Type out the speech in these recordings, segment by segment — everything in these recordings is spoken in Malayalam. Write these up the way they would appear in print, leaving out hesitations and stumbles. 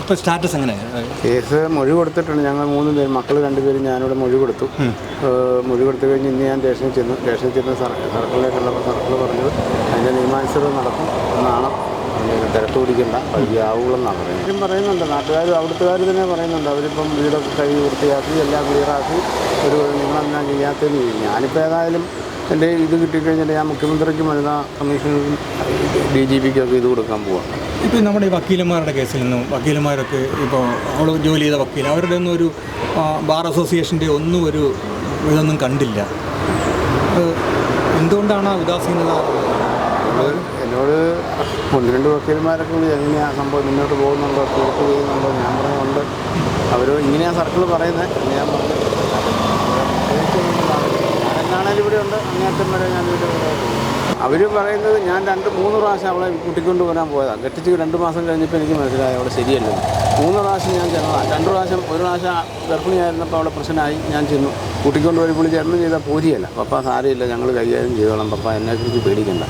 ഇപ്പോൾ സ്റ്റാറ്റസ് എങ്ങനെയാണ്? കേസ് മൊഴി കൊടുത്തിട്ടുണ്ട്. ഞങ്ങൾ 3 പേര്, മക്കൾ 2 പേരും ഞാനിവിടെ മൊഴി കൊടുത്തു. മൊഴി കൊടുത്തു കഴിഞ്ഞ് ഇന്ന് ഞാൻ സ്റ്റേഷനിൽ ചെന്ന് സർക്കിളിലേക്കുള്ളപ്പോൾ സർക്കിൾ പറഞ്ഞു അതിൻ്റെ നിയമാനുസൃതം നടക്കും എന്നാണ്. തിരക്ക് പിടിക്കണ്ട, വഴിയാവുകളെന്നാണ് പറയുന്നത്. പറയുന്നുണ്ട് നാട്ടുകാർ, അവിടുത്തുകാർ തന്നെ പറയുന്നുണ്ട്. അവരിപ്പം വീടൊക്കെ കഴുകി വൃത്തിയാക്കി എല്ലാം ക്ലിയറാക്കി നിങ്ങളെന്നാ ചെയ്യാത്തതെന്ന് ചോദിക്കും. ഞാനിപ്പോൾ ഏതായാലും എൻ്റെ ഇത് കിട്ടിക്കഴിഞ്ഞാൽ ഞാൻ മുഖ്യമന്ത്രിക്കും വനിതാ കമ്മീഷനും DGPക്കൊക്കെ ഇത് കൊടുക്കാൻ പോവാം. ഇപ്പോൾ നമ്മുടെ ഈ വക്കീലന്മാരുടെ കേസിൽ നിന്നും വക്കീലന്മാരൊക്കെ ഇപ്പോൾ അവൾ ജോലി ചെയ്ത വക്കീൽ അവരുടെ ഒന്നും ഒരു ബാർ അസോസിയേഷൻ്റെ ഒന്നും ഒരു ഇതൊന്നും കണ്ടില്ല. എന്തുകൊണ്ടാണ് ആ ഉദാസീനത? എന്നോട് 1-2 വക്കീലന്മാരൊക്കെ കൂടി എങ്ങനെയാണ് സംഭവം മുന്നോട്ട് പോകുന്നുണ്ടോ, തീർപ്പ് ചെയ്യുന്നുണ്ടോ, ഞാൻ പറയുന്നുണ്ട്. അവർ ഇങ്ങനെയാണ് സർക്കിൾ പറയുന്നത്. ഞാൻ പറഞ്ഞു എന്നാണേലും ഇവിടെ ഉണ്ട്, അങ്ങേറ്റം വരെ ഞാൻ വീട്ടിൽ അവർ പറയുന്നത് ഞാൻ 2-3 പ്രാവശ്യം അവളെ കൂട്ടിക്കൊണ്ട് വരാൻ പോയതാണ്. കെട്ടിച്ച് 2 മാസം കഴിഞ്ഞപ്പോൾ എനിക്ക് മനസ്സിലായി അവിടെ ശരിയല്ല. 3 പ്രാവശ്യം ഞാൻ ചെന്നതാണ്. 2 പ്രാവശ്യം, ഒരു പ്രാവശ്യം ഗർഭിണിയായിരുന്നപ്പോൾ അവിടെ പ്രശ്നമായി. ഞാൻ ചെന്നു കൂട്ടിക്കൊണ്ട് പോയി പുള്ളി ജന്മം ചെയ്താൽ പോരിയല്ല. പപ്പ സാരമില്ല, ഞങ്ങൾ കൈകാര്യം ചെയ്തോളാം, പപ്പ എന്നെക്കുറിച്ച് പേടിക്കണ്ട.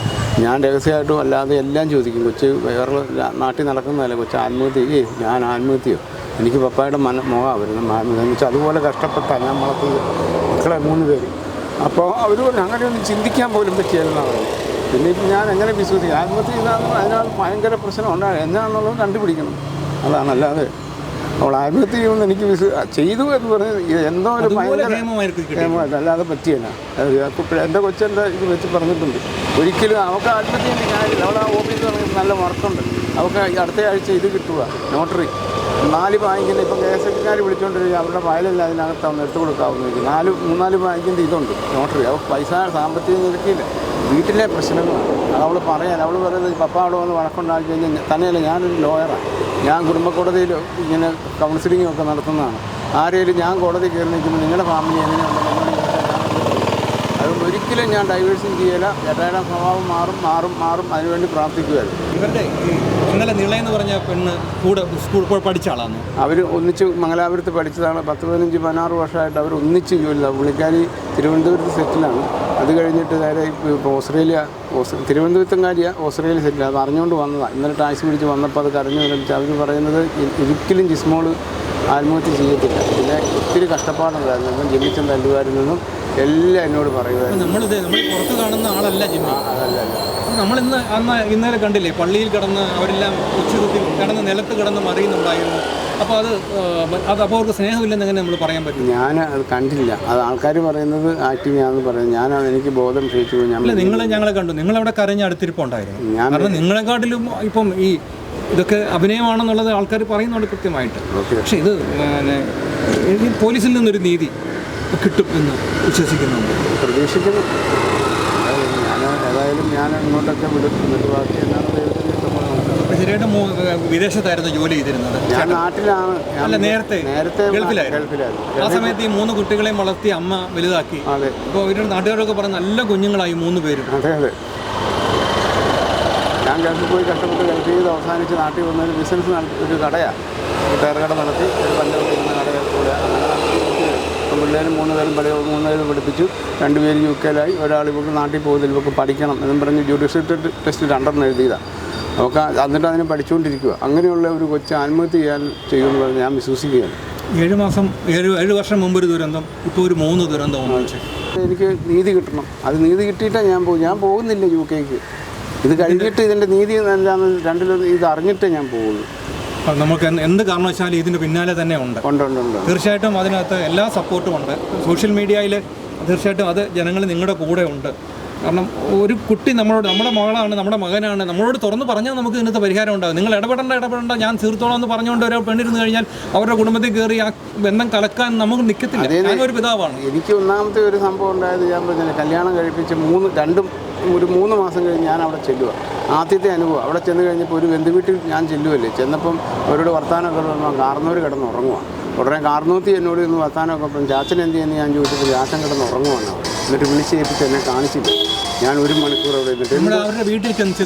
ഞാൻ രഹസ്യമായിട്ടും അല്ലാതെ എല്ലാം ചോദിക്കും. കൊച്ച് വേറെ നാട്ടിൽ നടക്കുന്നതല്ല, കൊച്ച് ആത്മഹത്യ ഞാൻ ആത്മഹത്യയോ, എനിക്ക് പപ്പായുടെ മുഖമാണ് വരുന്നത് ആത്മഹത്യ വെച്ചാൽ അതുപോലെ കഷ്ടപ്പെട്ടാൽ ഞാൻ വളർത്തിയത് മക്കളെ 3 പേര്. അപ്പോൾ അവർ അങ്ങനെയൊന്നും ചിന്തിക്കാൻ പോലും പറ്റിയല്ലെന്നാണ് പറയുന്നത്. പിന്നെ ഇപ്പം ഞാൻ എങ്ങനെ വിശ്വസിക്കും? ആത്മഹത്യ ചെയ്താൽ അതിനകത്ത് ഭയങ്കര പ്രശ്നം ഉണ്ടാകും. എന്നാണെന്നുള്ളത് കണ്ടുപിടിക്കണം. അതാണ്. അല്ലാതെ അവൾ ആത്മഹത്യ ചെയ്യുമെന്ന് എനിക്ക് ചെയ്തു എന്ന് പറഞ്ഞ് എന്തോ ഒരു ഭയങ്കര നിയമമല്ല, അല്ലാതെ പറ്റിയല്ല. എൻ്റെ കൊച്ചെൻ്റെ ഇത് വെച്ച് പറഞ്ഞിട്ടുണ്ട്. ഒരിക്കലും അവൾക്ക് ആത്മഹത്യ ചെയ്യുന്ന കാര്യമില്ല. അവൾ ആ ഓഫീസ് പറഞ്ഞിട്ട് നല്ല വർക്കുണ്ട്. അവൾക്ക് അടുത്ത ആഴ്ച ഇത് കിട്ടുക, നോട്ടറി 4 ബാങ്കിൻ്റെ ഇപ്പം KSFക്കാർ വിളിച്ചുകൊണ്ടിരിക്കുക. അവരുടെ ഫയലല്ല അതിനകത്ത് അവന്ന് എടുത്തു കൊടുക്കാവുന്ന 3-4 ബാങ്കിൻ്റെ ഇതുണ്ട് നോട്ടറി. അവൾ പൈസ സാമ്പത്തിക നിരക്കിയില്ല, വീട്ടിലെ പ്രശ്നങ്ങളാണ്. അത് അവൾ പറയുന്നത് പപ്പ അവിടെ വന്ന് വഴക്കുണ്ടാക്കി കഴിഞ്ഞാൽ തന്നെയല്ല. ഞാനൊരു ലോയറാണ്. ഞാൻ കുടുംബ കോടതിയിൽ ഇങ്ങനെ കൗൺസിലിംഗ് ഒക്കെ നടത്തുന്നതാണ്. ആരെങ്കിലും ഞാൻ കോടതി കയറി നിൽക്കുമ്പോൾ നിങ്ങളുടെ ഫാമിലി എങ്ങനെയുണ്ടെന്ന് അതുകൊണ്ട് ഒരിക്കലും ഞാൻ ഡൈവേഴ്സിങ് ചെയ്യില്ല. ചേട്ടായുടെ സ്വഭാവം മാറും അതിനുവേണ്ടി പ്രാർത്ഥിക്കുമായിരുന്നു. ഇവരുടെ ഇന്നലെ നിളയെന്ന് പറഞ്ഞ പെണ്ണ് കൂടെ സ്കൂൾ പഠിച്ച ആളാണ്. അവർ ഒന്നിച്ച് മംഗലാപുരത്ത് പഠിച്ചതാണ്. 10-15-16 വർഷമായിട്ട് അവർ ഒന്നിച്ച് ജോലി. പുള്ളിക്കാരി തിരുവനന്തപുരത്ത് സെറ്റിലാണ്. അത് കഴിഞ്ഞിട്ട് നേരെ ഇപ്പോൾ തിരുവനന്തപുരത്തുംകാരിയാണ്, ഓസ്ട്രേലിയ സെറ്റിലാണ്. അത് അറിഞ്ഞുകൊണ്ട് വന്നതാണ്. ഇന്നലെ ടാക്സി പിടിച്ച് വന്നപ്പോൾ അത് കരഞ്ഞു വിളിച്ച് അവർ പറയുന്നത് ഒരിക്കലും ജിസ്മോൾ ആത്മഹത്യ ചെയ്യത്തില്ല. പിന്നെ ഒത്തിരി കഷ്ടപ്പാടുണ്ടായിരുന്നു. ഇപ്പം ജനിച്ചും തല്ലുകാരിൽ നിന്നും എല്ലാം എന്നോട് പറയുമായിരുന്നു. നമ്മൾ പുറത്ത് കാണുന്ന ആളല്ല ജിമ്മി. അതല്ല ഇന്നലെ കണ്ടില്ലേ, പള്ളിയിൽ കിടന്ന് അവരെല്ലാം ഉച്ചകുത്തി കിടന്ന് നിലത്ത് കിടന്ന് മറിയുന്നുണ്ടായിരുന്നു. അപ്പോൾ അപ്പോൾ അവർക്ക് സ്നേഹമില്ലെന്ന് എങ്ങനെ നമ്മൾ പറയാൻ പറ്റും? ഞാൻ അത് കണ്ടില്ല. അത് ആൾക്കാർ പറയുന്നത് ആക്ടിങ് ആണെന്ന് പറയുന്നത്. എനിക്ക് ബോധം ക്ഷയിച്ചു പോയി. ഞങ്ങളെ കണ്ടു. നിങ്ങളവിടെ കരഞ്ഞ് അടുത്തിരിപ്പുണ്ടായിരുന്നു. കാരണം നിങ്ങളെക്കാട്ടിലും ഇപ്പം ഈ ഇതൊക്കെ അഭിനയമാണെന്നുള്ളത് ആൾക്കാർ പറയുന്നുണ്ട് കൃത്യമായിട്ട്. പക്ഷേ ഇത് പോലീസിൽ നിന്നൊരു നീതി കിട്ടും എന്ന് വിശ്വസിക്കുന്നുണ്ട്, പ്രതീക്ഷിക്കുന്നു. ഏതായാലും ഞാൻ ഇങ്ങോട്ടൊക്കെ വിടുന്നിട്ട് ബാക്കി എന്നാണ് ദൈവത്തിന് ശരിയായിട്ട് വിദേശത്തായിരുന്നു ജോലി ചെയ്തിരുന്നത്. ഞാൻ നാട്ടിലാണ്. അല്ല, നേരത്തെ ഗൾഫിലായിരുന്നു. ആ സമയത്ത് ഈ 3 കുട്ടികളെയും വളർത്തി അമ്മ വലുതാക്കി. അതെ. ഇപ്പോൾ ഇവരുടെ നാട്ടുകാരൊക്കെ പറഞ്ഞ നല്ല കുഞ്ഞുങ്ങളായി 3 പേരും. അതെ. ഞാൻ ഗൾഫിൽ പോയി കഷ്ടപ്പെട്ട് ഗൾഫ് ചെയ്ത് അവസാനിച്ച് നാട്ടിൽ വന്നൊരു ബിസിനസ് ഒരു കടയാണ്. ടയർ കട നടത്തി ഒരു പഞ്ചവണ്ടി ഇരുന്ന കടയിൽ കൂടെ പിള്ളേരും 3 പേരും പഠിപ്പിച്ചു. 2 പേര് UK-ലായി. ഒരാൾ ഇവർക്ക് നാട്ടിൽ പോകുന്നില്ല, ഇവർക്ക് പഠിക്കണം എന്നും പറഞ്ഞ് ജുഡീഷ്യൽ ടെസ്റ്റ് 2 എഴുതിയതാണ്. അവർക്ക് എന്നിട്ട് അതിനെ പഠിച്ചുകൊണ്ടിരിക്കുക. അങ്ങനെയുള്ള ഒരു കൊച്ചു ആത്മഹത്യ ചെയ്യുമെന്ന് പറഞ്ഞ് ഞാൻ വിശ്വസിക്കുകയാണ്. 7 വർഷം മുമ്പ് ഒരു ദുരന്തം, ഇപ്പോൾ ഒരു 3 ദുരന്തം ഒന്നിച്ച്. എനിക്ക് നീതി കിട്ടണം. അത് നീതി കിട്ടിയിട്ടാണ് ഞാൻ പോകുന്നില്ല UK-ക്ക്. ഇത് കഴിഞ്ഞിട്ട് ഇതിൻ്റെ നീതി എന്താണെന്ന് 2-ലും ഇത് അറിഞ്ഞിട്ടേ ഞാൻ പോകുള്ളൂ. നമുക്ക് എന്ത് കാരണവശാലും ഇതിന് പിന്നാലെ തന്നെ ഉണ്ട്. തീർച്ചയായിട്ടും അതിനകത്ത് എല്ലാ സപ്പോർട്ടും ഉണ്ട്. സോഷ്യൽ മീഡിയയിൽ തീർച്ചയായിട്ടും അത് ജനങ്ങൾ നിങ്ങളുടെ കൂടെ ഉണ്ട്. കാരണം ഒരു കുട്ടി നമ്മുടെ മകളാണ്, നമ്മുടെ മകനാണ്, നമ്മളോട് തുറന്ന് പറഞ്ഞാൽ നമുക്ക് ഇതിനകത്ത് പരിഹാരം ഉണ്ടാകും. നിങ്ങൾ ഇടപെടേണ്ട ഞാൻ തീർത്തോളം എന്ന് പറഞ്ഞുകൊണ്ട് ഒരാൾ പെണ്ണിരുന്ന് കഴിഞ്ഞാൽ അവരുടെ കുടുംബത്തിൽ കയറി ആ ബന്ധം കലക്കാൻ നമുക്ക് നിൽക്കത്തില്ല. ഞാനൊരു പിതാവാണ്. എനിക്ക് ഒന്നാമത്തെ ഒരു സംഭവം ഉണ്ടായത് ഞാൻ പറഞ്ഞില്ല, കല്യാണം കഴിപ്പിച്ച് 3 മാസം കഴിഞ്ഞ് ഞാൻ അവിടെ ചെല്ലുക. ആദ്യത്തെ അനുഭവം അവിടെ ചെന്ന് കഴിഞ്ഞപ്പോൾ ഒരു ബന്ധുവീട്ടിൽ ഞാൻ ചെല്ലുമല്ലേ. ചെന്നപ്പം അവരോട് വർത്താനമൊക്കെ പറഞ്ഞാൽ കാർന്നൂർ കിടന്ന് ഉറങ്ങുക. ഉടനെ കാർന്നൂത്തി എന്നോട് ഇന്ന് വർത്താനമൊക്കെ അപ്പം ചാച്ചൻ എന്ത് ചെയ്യുന്നു ഞാൻ ചോദിച്ചപ്പോൾ ചാച്ചൻ കിടന്ന് ഉറങ്ങുവാണ്. എന്നിട്ട് വിളിച്ച് ഏൽപ്പിച്ച് എന്നെ കാണിച്ചില്ല. ഞാൻ 1 മണിക്കൂർ അവിടെ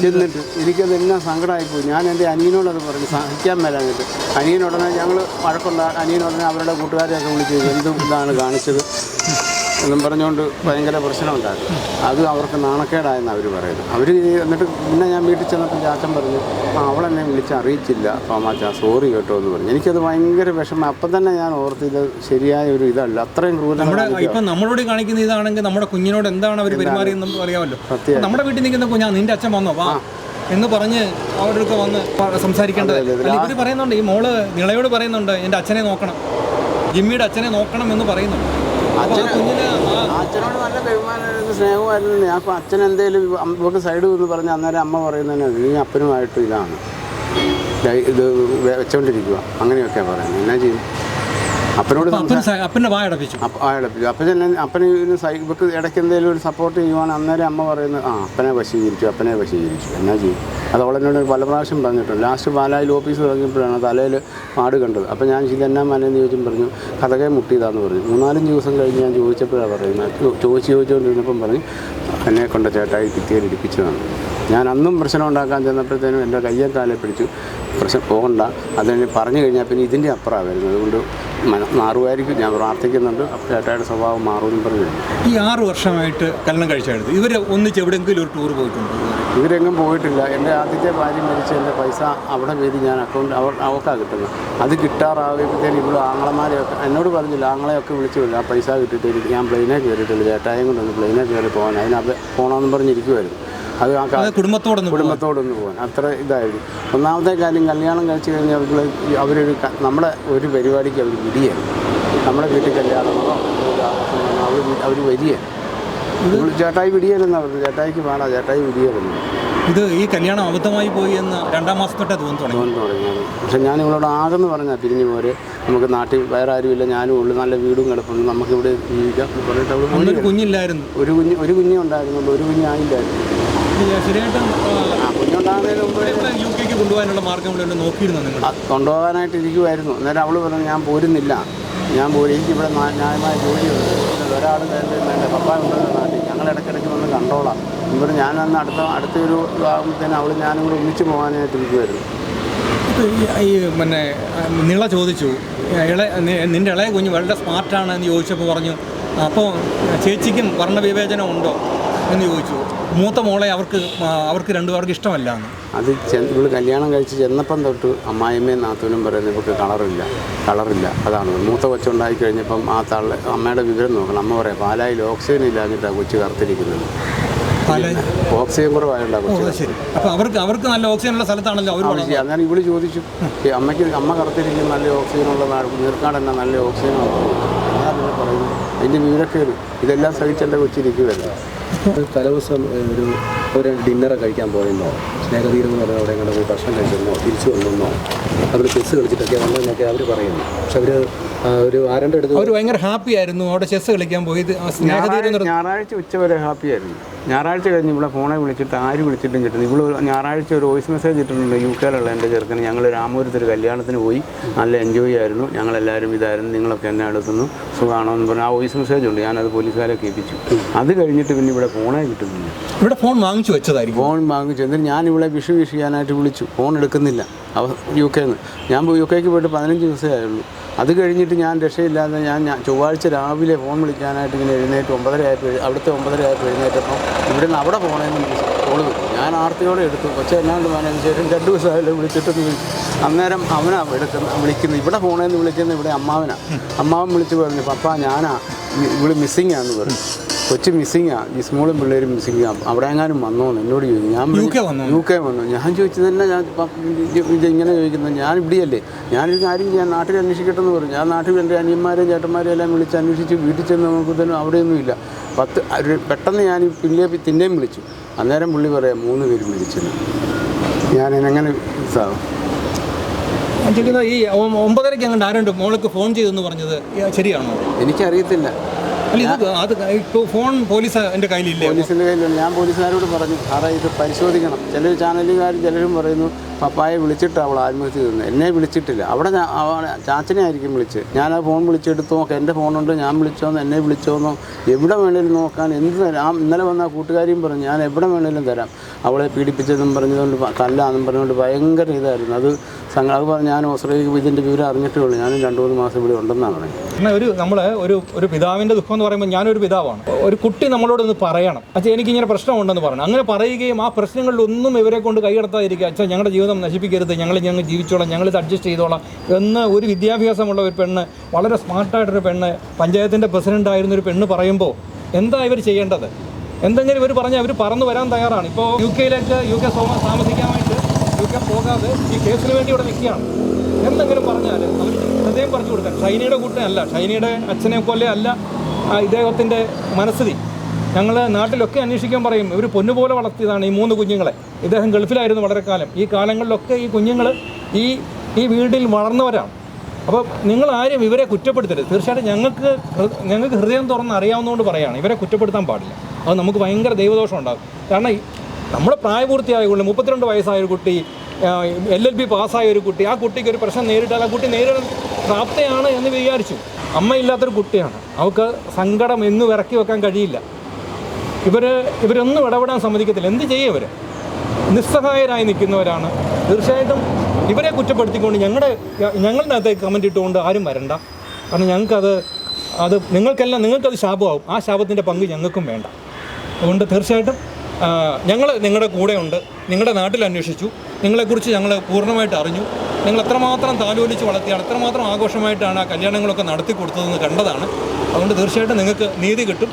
ചെന്നിട്ട് എനിക്കതെല്ലാം സങ്കടമായിപ്പോയി. ഞാൻ എൻ്റെ അനിയനോടത് പറഞ്ഞ് സഹിക്കാൻ മേലാഞ്ഞിട്ട് അനിയനുടനെ ഞങ്ങൾ വഴക്കുണ്ടാകും. അനിയനുടനെ അവരുടെ കൂട്ടുകാരെയൊക്കെ വിളിച്ച് എന്തും ഇതാണ് കാണിച്ചത്. എന്നും പറഞ്ഞുകൊണ്ട് ഭയങ്കര പ്രശ്നമുണ്ടായിരുന്നു. അത് അവർക്ക് നാണക്കേടായെന്ന് അവർ പറയുന്നത്. അവർ എന്നിട്ട് പിന്നെ ഞാൻ വീട്ടിൽ ചെന്നപ്പോൾ ചാച്ചൻ പറഞ്ഞു അവളെന്നെ വിളിച്ച് അറിയിച്ചില്ല തോമാച്ചാ, സോറി കേട്ടോ എന്ന് പറഞ്ഞു. എനിക്കത് ഭയങ്കര വിഷമം. അപ്പം തന്നെ ഞാൻ ഓർത്ത് ഇത് ശരിയായ ഒരു ഇതല്ല, അത്രയും ക്രൂരത. ഇപ്പം നമ്മളോട് കാണിക്കുന്ന ഇതാണെങ്കിൽ നമ്മുടെ കുഞ്ഞിനോട് എന്താണ് അവർ പെരുമാറിയെന്ന് അറിയാമല്ലോ. നമ്മുടെ വീട്ടിൽ നിൽക്കുന്ന കുഞ്ഞാ നിന്റെ അച്ഛൻ വന്നോ വാ എന്ന് പറഞ്ഞ് അവരുടെ വന്ന് സംസാരിക്കേണ്ടത്. ഇവർ പറയുന്നുണ്ട്, ഈ മോള് നിളയോട് പറയുന്നുണ്ട് എൻ്റെ അച്ഛനെ നോക്കണം, ജിമ്മിയുടെ അച്ഛനെ നോക്കണം എന്ന് പറയുന്നുണ്ട്. അച്ഛനോട് നല്ല ബഹുമാനമായിരുന്നു, സ്നേഹമായിരുന്നു. ഞാൻ അപ്പോൾ അച്ഛൻ എന്തെങ്കിലും ഇവർക്ക് സൈഡ് എന്ന് പറഞ്ഞ് അന്നേരം അമ്മ പറയുന്നതിന് നീ അപ്പനുമായിട്ട് ഇതാണ് ഇത് വെച്ചോണ്ടിരിക്കുക, അങ്ങനെയൊക്കെയാണ് പറയുന്നത്. എന്നാ ചെയ്യും? അപ്പനോട് അപ്പൻ്റെ വായടപ്പിച്ചു. അപ്പന് ഇവർക്ക് ഇടയ്ക്ക് എന്തെങ്കിലും ഒരു സപ്പോർട്ട് ചെയ്യുവാണ്. അന്നേരം അമ്മ പറയുന്നത് അപ്പനെ വശീകരിച്ചു. എന്നാ ചെയ്യും? അത് അവളെന്നോട് പല പ്രാവശ്യം പറഞ്ഞിട്ടുണ്ട്. ലാസ്റ്റ് പാലായിൽ ഓഫീസ് തുടങ്ങിയപ്പോഴാണ് തലയിൽ പാട് കണ്ടത്. അപ്പോൾ ഞാൻ ഇതെന്നാ മനയെന്ന് ചോദിച്ചും പറഞ്ഞു കഥകെ മുട്ടിയതാന്ന് പറഞ്ഞു. 3-4 ദിവസം കഴിഞ്ഞ് ഞാൻ ചോദിച്ചപ്പോഴാണ് പറയുന്നത്. ചോദിച്ചുകൊണ്ടിരുന്നപ്പം പറഞ്ഞു എന്നെ കൊണ്ട് ചേട്ടായി ഭിത്തിയിൽ ഇടിപ്പിച്ചതാണ്. ഞാൻ അന്നും പ്രശ്നം ഉണ്ടാക്കാൻ ചെന്നപ്പോഴത്തേനും എൻ്റെ കയ്യെ കാലെ പിടിച്ചു, പ്രശ്നം പോകണ്ട, അതിന് പറഞ്ഞു കഴിഞ്ഞാൽ പിന്നെ ഇതിൻ്റെ അപ്പുറമാണ് വരുന്നത്. അതുകൊണ്ട് മാറുമായിരിക്കും, ഞാൻ പ്രാർത്ഥിക്കുന്നുണ്ട്, ചേട്ടായുടെ സ്വഭാവം മാറുമെന്ന് പറഞ്ഞു. ഈ 6 വർഷമായിട്ട് കല്യാണം കഴിച്ചെടുത്ത് ഇവർ ഒന്നിച്ച് എവിടെയെങ്കിലും ഒരു ടൂർ പോയിട്ടുണ്ട്? ഇവരെങ്ങും പോയിട്ടില്ല. എൻ്റെ ആദ്യത്തെ ഭാര്യ മരിച്ച് എൻ്റെ പൈസ അവിടെ പേര് ഞാൻ അവർക്കാണ് കിട്ടുന്നത്. അത് കിട്ടാറാവുമ്പോഴത്തേനും ഇവിടെ ആങ്ങളമാരെയൊക്കെ എന്നോട് പറഞ്ഞില്ല, ആങ്ങളെയൊക്കെ വിളിച്ചു വരും ആ പൈസ കിട്ടിയിട്ട് ഞാൻ പ്ലെയിനെ കയറിയിട്ടില്ല, ചേട്ടായും കൊണ്ടൊന്ന് പ്ലെയിനെ കയറി പോകാൻ അതിനകത്ത് പോകണമെന്ന് പറഞ്ഞിരിക്കുമായിരുന്നു. അത് ആ കുടുംബത്തോടൊന്ന് പോകാൻ അത്ര ഇതായിരുന്നു. ഒന്നാമത്തെ കാര്യം കല്യാണം കഴിച്ച് കഴിഞ്ഞാൽ അവരൊരു നമ്മുടെ ഒരു പരിപാടിക്ക് അവർ വിടിയാണ്. നമ്മുടെ വീട്ടിൽ കല്യാണങ്ങളോ അവർ വരികയാണ്. ചേട്ടായി വിടിയല്ലെന്നാണ് പറഞ്ഞത്. ചേട്ടായിക്ക് വേണം, ചേട്ടായി വിടിയല്ലെന്ന്. ഇത് ഈ കല്യാണം അബദ്ധമായി പോയി എന്ന് 2-ാം മാസത്തൊട്ടേ തോന്നുന്നു തുടങ്ങിയത്. പക്ഷെ ഞാൻ ഇവളോട് ആകെന്ന് പറഞ്ഞാൽ പിരിഞ്ഞു പോരെ, നമുക്ക് നാട്ടിൽ വേറെ ആരുമില്ല, ഞാനും ഉള്ളു, നല്ല വീടും കിടപ്പുണ്ട്, നമുക്കിവിടെ ജീവിക്കാം പറഞ്ഞിട്ട് അവൾ കുഞ്ഞില്ലായിരുന്നു. ഒരു കുഞ്ഞേ ഉണ്ടായിരുന്നുള്ളൂ, ഒരു കുഞ്ഞായില്ലായിരുന്നു. ശരിയായിട്ടും കുഞ്ഞുണ്ടാകുന്നതിന് മുമ്പ് UK കൊണ്ടുപോകാനുള്ള മാർഗ്ഗം നോക്കിയിരുന്നു നിങ്ങൾ? കൊണ്ടുപോകാനായിട്ട് ഇരിക്കുമായിരുന്നു. അന്നേരം അവൾ പറഞ്ഞു ഞാൻ പോരുന്നില്ല, എനിക്കിവിടെ ന്യായമായ ജോലിയുണ്ട്, ഒരാൾ വേണ്ട, പപ്പ ഉണ്ടെന്ന് നാട്ടിൽ, ഞങ്ങൾ ഇടയ്ക്കിടയ്ക്ക് വന്ന് കണ്ടോളാം ഇവിടെ. ഞാനന്ന് അടുത്തൊരു ആകുമ്പോഴത്തേനും അവൾ ഞാനും കൂടെ ഒന്നിച്ച് പോകാനായിട്ട് ഇരിക്കുമായിരുന്നു. ഈ പിന്നെ നിള ചോദിച്ചു നിൻ്റെ ഇളയ കുഞ്ഞ് വളരെ സ്മാർട്ടാണ് എന്ന് ചോദിച്ചപ്പോൾ പറഞ്ഞു അപ്പോൾ ചേച്ചിക്കും വർണ്ണവിവേചനം ഉണ്ടോ എന്ന് ചോദിച്ചു. മൂത്ത മോളെ അവർക്ക് രണ്ടുപേർക്ക് ഇഷ്ടമല്ല എന്ന്. അത് ഇവള് കല്യാണം കഴിച്ച് ചെന്നപ്പം തൊട്ട് അമ്മായിമ്മയും നാത്തൂനും പറയുന്നത് ഇവർക്ക് കളറില്ല അതാണ്. മൂത്ത കൊച്ചുണ്ടായി കഴിഞ്ഞപ്പം ആ അമ്മയുടെ വിവരം നോക്കണം. അമ്മ പറയാം പാലായിൽ ഓക്സിജൻ ഇല്ലാഞ്ഞിട്ടാണ് കൊച്ചു കറുത്തിരിക്കുന്നത്. ഓക്സിജൻ കുറവായുണ്ടാകും കൊച്ചു. അപ്പോൾ അവർക്ക് നല്ല ഓക്സിജൻ ഉള്ള സ്ഥലത്താണല്ലോ അവർ. അന്നേരം ഇവള് ചോദിച്ചു അമ്മ കറുത്തിരിക്കും, നല്ല ഓക്സിജൻ ഉള്ള നീർക്കാട് തന്നെ നല്ല ഓക്സിജൻ അങ്ങനെ പറയുന്നു. അതിൻ്റെ വിവരക്കേട് ഇതെല്ലാം സഹിച്ചെൻ്റെ കൊച്ചിരിക്കുമായിരുന്നു. തലേദിവസം ഒരു ഡിന്നർ കഴിക്കാൻ പോയെന്നോ, സ്നേഹതീരം എന്ന് പറഞ്ഞാൽ അവിടെ എങ്ങനെ പോയി ഭക്ഷണം കഴിച്ചെന്നോ തിരിച്ചു വന്നെന്നോ, അവർ ചെസ്സ് കളിച്ചിട്ടൊക്കെ വന്നതെന്നൊക്കെ അവർ പറയുന്നു. പക്ഷെ ഒരു ആരൻ്റെ അടുത്ത് അവർ ഭയങ്കര ഹാപ്പി ആയിരുന്നു അവിടെ ചെസ്സ് കളിക്കാൻ പോയത്. ഞായറാഴ്ച ഉച്ചവരെ ഹാപ്പി ആയിരുന്നു. ഞായറാഴ്ച കഴിഞ്ഞ് ഇവിടെ ഫോണെ വിളിച്ചിട്ട് ആര് വിളിച്ചിട്ടും കിട്ടുന്നു. ഇവിടെ ഞായറാഴ്ച ഒരു വോയിസ് മെസ്സേജ് ഇട്ടിട്ടുണ്ട് UK-ലുള്ള എൻ്റെ ചെറുക്കന്. ഞങ്ങൾ രാമപുരത്തൊരു കല്യാണത്തിന് പോയി, നല്ല എൻജോയ് ആയിരുന്നു, ഞങ്ങളെല്ലാവരും ഇതായിരുന്നു, നിങ്ങളൊക്കെ എന്നെ അടുക്കുന്നു, സുഖമാണോ എന്ന് പറഞ്ഞാൽ ആ വോയിസ് മെസ്സേജ് ഉണ്ട്. ഞാനത് പോലീസുകാരെ കേൾപ്പിച്ചു. അത് കഴിഞ്ഞിട്ട് പിന്നെ ഇവിടെ ഫോണേ കിട്ടുന്നില്ല. ഇവിടെ ഫോൺ വാങ്ങിച്ചു വെച്ചതായിരിക്കും. ഫോൺ വാങ്ങിച്ചു എന്നിട്ട് ഞാൻ ഇവിടെ വിഷു ചെയ്യാനായിട്ട് വിളിച്ചു, ഫോൺ എടുക്കുന്നില്ല. UK-ന്ന് ഞാൻ UK-ക്ക് പോയിട്ട് 15 ദിവസമേ ആയുള്ളൂ. അത് കഴിഞ്ഞിട്ട് ഞാൻ രക്ഷയില്ലാതെ ഞാൻ ചൊവ്വാഴ്ച രാവിലെ ഫോൺ വിളിക്കാനായിട്ട് ഇങ്ങനെ എഴുന്നേറ്റ് 9:30 അവിടുത്തെ 9:30 എഴുന്നേറ്റപ്പം ഇവിടെ നിന്ന് അവിടെ പോകണമെന്ന് കോള് കിട്ടും. ഞാൻ ആർത്തിയോടെ എടുത്തു. പക്ഷേ എന്നാണ്ട് അതിന് ശേഷം 2 ദിവസമായാലും വിളിച്ചിട്ട് അന്നേരം അവനാണ് വിളിക്കുന്നത്. ഇവിടെ പോകണമെന്ന് വിളിക്കുന്നത് ഇവിടെ അമ്മാവൻ വിളിച്ച് പറഞ്ഞു പപ്പ ഇവിടെ മിസ്സിങ് ആണെന്ന് പറഞ്ഞു. കൊച്ചു മിസ്സിങ്ങാ, ഈ സ്മോളും പിള്ളേരും മിസ്സിങ്ങാ, അവിടെ എങ്ങാനും വന്നോന്ന് എന്നോട് ചോദിച്ചു. ഞാൻ UK വന്നു. ഞാൻ ചോദിച്ചത് തന്നെ ഇങ്ങനെ ചോദിക്കുന്നത്, ഞാൻ ഇവിടെയല്ലേ, ഞാനൊരു കാര്യം ചെയ്യാൻ നാട്ടിൽ അന്വേഷിക്കട്ടെ എന്ന് പറഞ്ഞു. ഞാൻ നാട്ടിൽ എൻ്റെ അനിയന്മാരെയും ചേട്ടന്മാരെയും എല്ലാം വിളിച്ച് അന്വേഷിച്ച് വീട്ടിൽ ചെന്ന് നോക്കുമ്പോഴത്തേനും അവിടെയൊന്നുമില്ല. പെട്ടെന്ന് ഞാൻ പിന്നെയും വിളിച്ചു. അന്നേരം പുള്ളി പറയാം 3 പേരും വിളിച്ചത്. ഞാനെങ്ങനെ സാവും ഈ 9:30 അങ്ങോട്ട് ആരുണ്ട് മോൾക്ക് ഫോൺ ചെയ്തെന്ന് പറഞ്ഞത് ശരിയാണോ? എനിക്കറിയത്തില്ല. ഫോൺ പോലീസിൻ്റെ കയ്യിലില്ല. പോലീസിൻ്റെ കയ്യിലുണ്ട്. ഞാൻ പോലീസുകാരോട് പറഞ്ഞു സാറേ ഇത് പരിശോധിക്കണം. ചിലർ ചാനലുകാരും ചിലരും പറയുന്നു പപ്പായെ വിളിച്ചിട്ട് അവൾ ആത്മഹത്യ ചെയ്യുന്നു. എന്നെ വിളിച്ചിട്ടില്ല. അവിടെ ചാച്ചനെ ആയിരിക്കും വിളിച്ച്. ഞാൻ ആ ഫോൺ വിളിച്ചെടുത്തു നോക്കാം, എൻ്റെ ഫോണുണ്ട്, ഞാൻ വിളിച്ചോന്നോ എന്നെ വിളിച്ചോന്നോ എവിടെ വേണേലും നോക്കാൻ എന്ത് തരാം. ഇന്നലെ വന്ന കൂട്ടുകാരിയും പറഞ്ഞു ഞാൻ എവിടെ വേണേലും തരാം. അവളെ പീഡിപ്പിച്ചതെന്നും പറഞ്ഞതുകൊണ്ട് തല്ലാന്നും പറഞ്ഞുകൊണ്ട് ഭയങ്കര ഇതായിരുന്നു. അത് അതുപോലെ ഞാൻ ഓസ്ട്രേലിയക്ക് ഇതിൻ്റെ വിവരം അറിഞ്ഞിട്ടേ ഉള്ളൂ. ഞാനും 2-3 മാസം ഇവിടെ ഉണ്ടെന്നാണ് പറയുന്നത്. എന്നാൽ ഒരു പിതാവിൻ്റെ ദുഃഖം എന്ന് പറയുമ്പോൾ ഞാനൊരു പിതാവാണ്. ഒരു കുട്ടി നമ്മളോടൊന്ന് പറയണം, അച്ഛാ എനിക്കിങ്ങനെ പ്രശ്നമുണ്ടെന്ന് പറയണം. അങ്ങനെ പറയുകയും ആ പ്രശ്നങ്ങളിലൊന്നും ഇവരെ കൊണ്ട് കൈകടത്താതിരിക്കുക, അച്ഛാ ഞങ്ങളുടെ ജീവിതം നശിപ്പിക്കരുത്, ഞങ്ങൾ ജീവിച്ചോളാം, ഞങ്ങളിത് അഡ്ജസ്റ്റ് ചെയ്തോളാം എന്ന് ഒരു വിദ്യാഭ്യാസമുള്ള ഒരു പെണ്ണ്, വളരെ സ്മാർട്ടായിട്ടൊരു പെണ്ണ്, പഞ്ചായത്തിൻ്റെ പ്രസിഡൻ്റായിരുന്നൊരു പെണ്ണ് പറയുമ്പോൾ എന്താ ഇവർ ചെയ്യേണ്ടത്? എന്തെങ്കിലും ഇവർ പറഞ്ഞാൽ അവർ പറന്നു വരാൻ തയ്യാറാണ്. ഇപ്പോൾ യു കെ താമസിക്കാനായിട്ട് UK പോകാതെ ഈ കേസിന് വേണ്ടി ഇവിടെ നിൽക്കുകയാണ്. എന്തെങ്കിലും പറഞ്ഞാൽ അവർ ഹൃദയം പറിച്ചു കൊടുക്കാൻ. ഷൈനിയുടെ കൂട്ടനല്ല, ഷൈനിയുടെ അച്ഛനെ പോലെ അല്ല ഇദ്ദേഹത്തിൻ്റെ മനസ്ഥിതി. ഞങ്ങൾ നാട്ടിലൊക്കെ അന്വേഷിക്കാൻ പറയും, ഇവർ പൊന്നുപോലെ വളർത്തിയതാണ് ഈ 3 കുഞ്ഞുങ്ങളെ. ഇദ്ദേഹം ഗൾഫിലായിരുന്നു വളരെ കാലം. ഈ കാലങ്ങളിലൊക്കെ ഈ കുഞ്ഞുങ്ങൾ ഈ വീട്ടിൽ വളർന്നവരാണ്. അപ്പോൾ നിങ്ങൾ ആരും ഇവരെ കുറ്റപ്പെടുത്തരുത്. തീർച്ചയായിട്ടും ഞങ്ങൾക്ക് ഹൃദയം തുറന്ന് അറിയാവുന്നതുകൊണ്ട് പറയുകയാണ്, ഇവരെ കുറ്റപ്പെടുത്താൻ പാടില്ല. അത് നമുക്ക് ഭയങ്കര ദൈവദോഷം ഉണ്ടാകും. കാരണം നമ്മുടെ പ്രായപൂർത്തിയായ കുട്ടി, 32 വയസ്സായ ഒരു കുട്ടി, LLB പാസ്സായ ഒരു കുട്ടി, ആ കുട്ടിക്ക് ഒരു പ്രശ്നം നേരിട്ടാൽ ആ കുട്ടി നേരിടാൻ പ്രാപ്തയാണ് എന്ന് വിചാരിച്ചു. അമ്മയില്ലാത്തൊരു കുട്ടിയാണ്, അവൾക്ക് സങ്കടം എന്നും ഇറക്കി വെക്കാൻ കഴിയില്ല. ഇവരൊന്നും ഇടപെടാൻ സമ്മതിക്കത്തില്ല. എന്ത് ചെയ്യും? ഇവർ നിസ്സഹായരായി നിൽക്കുന്നവരാണ്. തീർച്ചയായിട്ടും ഇവരെ കുറ്റപ്പെടുത്തിക്കൊണ്ട് ഞങ്ങളുടെ അകത്തേക്ക് കമൻറ്റ് ഇട്ടുകൊണ്ട് ആരും വരണ്ട. കാരണം നിങ്ങൾക്കത് ശാപമാവും. ആ ശാപത്തിൻ്റെ പങ്ക് ഞങ്ങൾക്കും വേണ്ട. അതുകൊണ്ട് തീർച്ചയായിട്ടും ഞങ്ങൾ നിങ്ങളുടെ കൂടെയുണ്ട്. നിങ്ങളുടെ നാട്ടിൽ അന്വേഷിച്ചു, നിങ്ങളെക്കുറിച്ച് ഞങ്ങൾ പൂർണ്ണമായിട്ട് അറിഞ്ഞു. നിങ്ങൾ എത്രമാത്രം താലോലിച്ച് വളർത്തിയാണ്, എത്രമാത്രം ആഘോഷമായിട്ടാണ് ആ കല്യാണങ്ങളൊക്കെ നടത്തി കൊടുത്തതെന്ന് കണ്ടതാണ്. അതുകൊണ്ട് തീർച്ചയായിട്ടും നിങ്ങൾക്ക് നീതി കിട്ടും.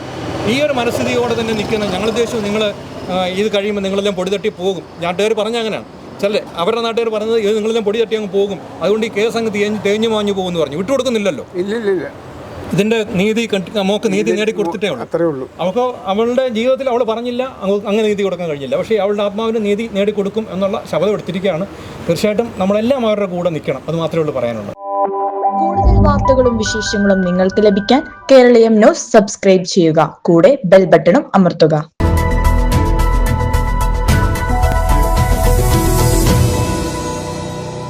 ഈ ഒരു മനസ്ഥിതിയോടെ തന്നെ നിൽക്കുന്ന ഞങ്ങൾ ഉദ്ദേശിച്ചു, നിങ്ങൾ ഇത് കഴിയുമ്പോൾ നിങ്ങളെല്ലാം പൊടി തട്ടി പോകും. നാട്ടുകാർ പറഞ്ഞ അങ്ങനെയാണ്. അവരുടെ നാട്ടുകാർ പറഞ്ഞത് ഇത് നിങ്ങളെല്ലാം പൊടി തട്ടി അങ്ങ് പോകും, അതുകൊണ്ട് ഈ കേസ് അങ്ങ് തേഞ്ഞു മാഞ്ഞു പോകുമെന്ന് പറഞ്ഞു. വിട്ടുകൊടുക്കുന്നില്ലല്ലോ. ഇല്ല, ഇതിൻ്റെ നീതി നമുക്ക് നീതി നേടിക്കൊടുത്തിട്ടേ ഉള്ളൂ. അത്രേ ഉള്ളൂ. അവളുടെ ജീവിതത്തിൽ അവൾ പറഞ്ഞില്ല, അങ്ങനെ നീതി കൊടുക്കാൻ കഴിഞ്ഞില്ല. പക്ഷേ അവളുടെ ആത്മാവിന് നീതി നേടിക്കൊടുക്കും എന്നുള്ള ശബ്ദം എടുത്തിരിക്കുകയാണ്. തീർച്ചയായിട്ടും നമ്മളെല്ലാം അവരുടെ കൂടെ നിൽക്കണം. അത് മാത്രമേ ഉള്ളൂ പറയാനുള്ളൂ. കൂടുതൽ വാർത്തകളും വിശേഷങ്ങളും നിങ്ങൾക്ക് ലഭിക്കാൻ കേരളീയം ന്യൂസ് സബ്സ്ക്രൈബ് ചെയ്യുക. കൂടെ ബെൽ ബട്ടണും അമർത്തുക.